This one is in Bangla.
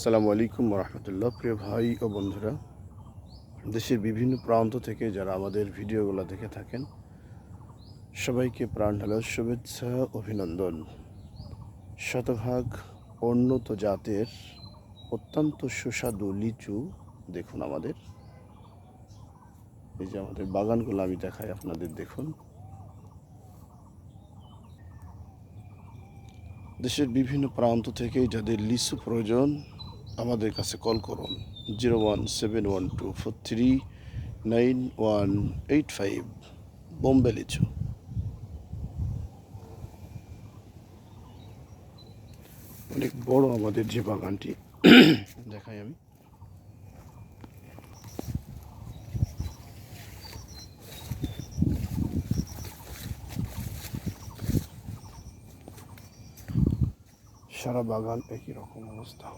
আসসালামু আলাইকুম রহমতুল্লাহ। প্রিয় ভাই ও বন্ধুরা, দেশের বিভিন্ন প্রান্ত থেকে যারা আমাদের ভিডিওগুলো দেখে থাকেন, সবাইকে প্রাণ ঢালার শুভেচ্ছা, অভিনন্দন। শতভাগ উন্নত জাতের অত্যন্ত সুস্বাদু লিচু দেখুন আমাদের। এই যে আমাদের বাগানগুলো আমি দেখাই আপনাদের, দেখুন। দেশের বিভিন্ন প্রান্ত থেকে যাদের লিচু প্রয়োজন আমাদের কাছে কল করুন 017124391185। বোম্বে লিচু। অনেক বড় আমাদের যে বাগানটি দেখাই আমি। সারা বাগান একই রকম অবস্থা।